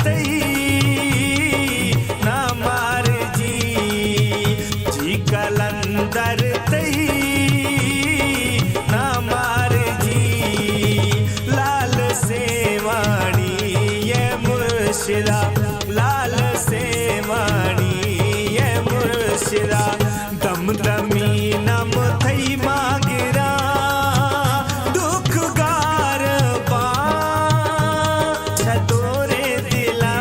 तई ना मार जी कलंदर तई ना मार जी लाल सेवाणी ये मुर्शिदा लाल सेवाणी ये मुर्शिदा दमदमी नम थई मागिरा दुख गार पा छतोरे दिला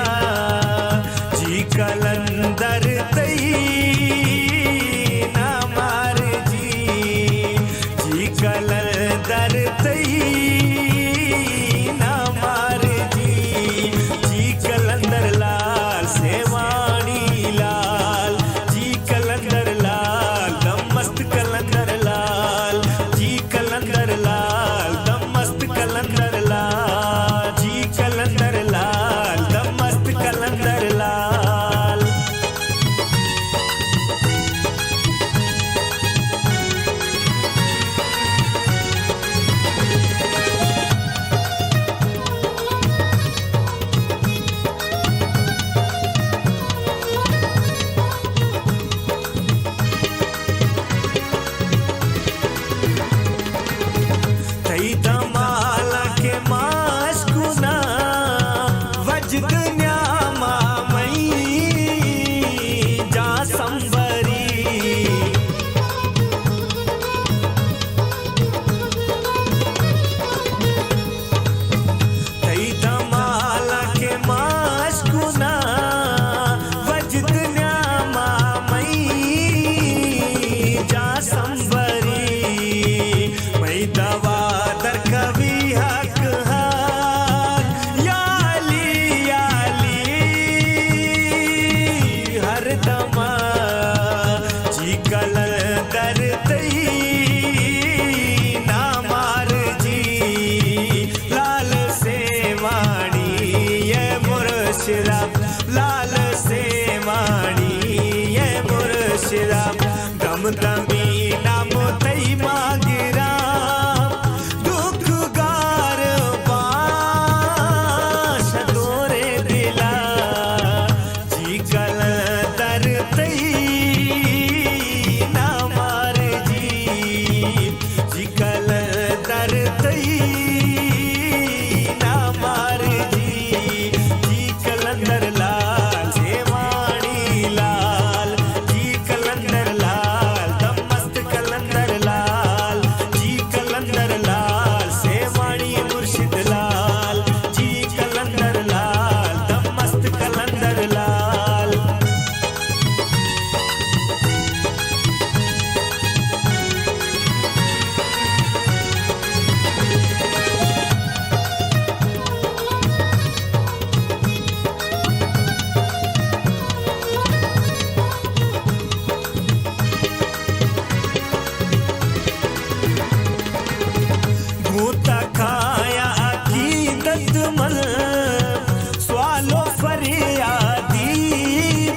जी कलंदर तई ना मार जी कलंदर तई ना मार जी कलंदर लाल सेवाणी लाल जी कलंदर लाल दम मस्त कलंदर लाल जी कलंदर लाल दम मस्त कलंदर लाल जी कलंदर लाल दम मस्त कलंदर लाल तई दमाला के मास्कुना वजद न्यामा मई जा संबरी तई दमाला के मास्कुना वजद न्यामा मई जा संबरी मई दवा दर कभी हक याली हर दमा जी कलंदर तई ना मार जी लाल सेवाणी ये मुर्शिदा लाल सेवाणी ये मुर्शिदा दमदमी नाम तई मागिरा दुख गार पाश तोरे दिला जी कलंदर तई ना मार जी कलंदर तई ना मार जी कलंदर लाल सेवाणी लाल जी कलंदर लाल दम मस्त कलंदर लाल जी कलंदर लाल सेवाणी मुर्शिद लाल जी कलंदर लाल दम मस्त कलंदर लाल भूता खाया अकीदत मल स्वालो फरियादी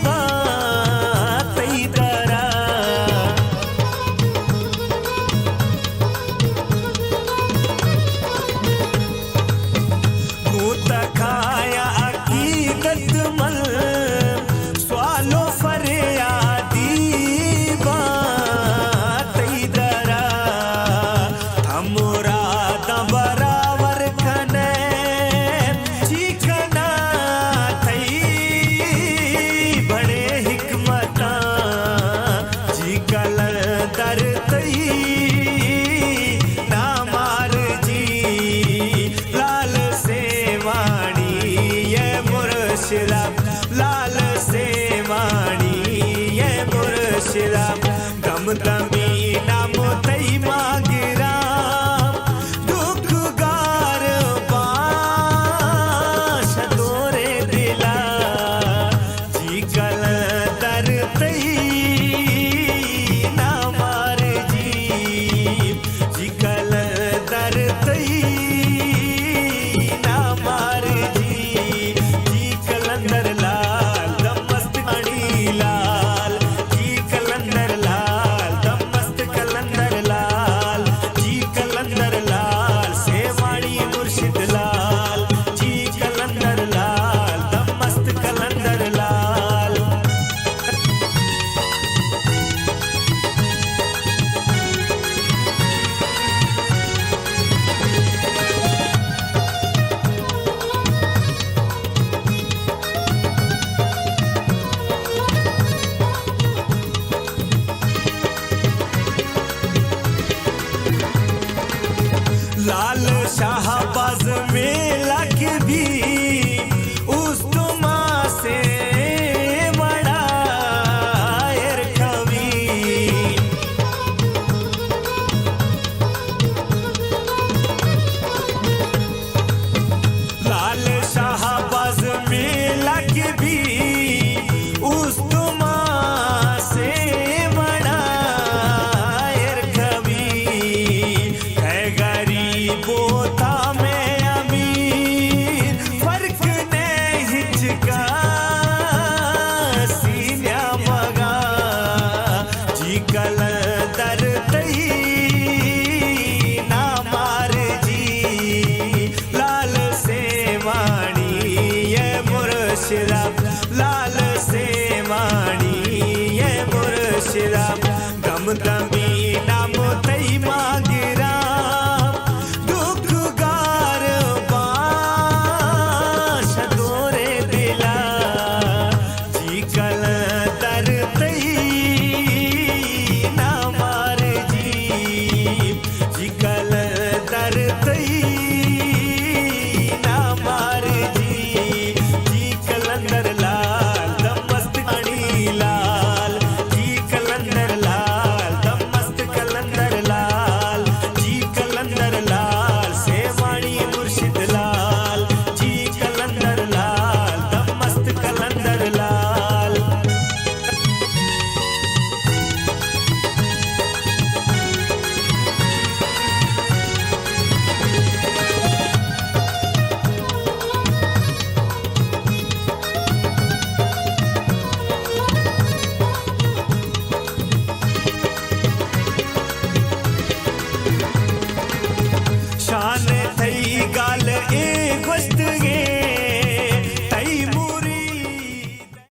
बातई दरा भूता खाया अकीदत मल स्वालो फरियादी बातई दरा हमरा बराबर खने चिकना थई बड़े हिकमता जी कलंदर तई ना मार जी लाल सेवाणी ये मुर्शिदा लाल सेवाणी ये मुर्शिदा दमदमी नाम तई मागिरा दुख गार पाश तोरे दिला जी कलंदर तई ना मार जी कलंदर तई ना मार जी कलंदर लाल दम मस्त लाल जी कलंदर लाल दम दमी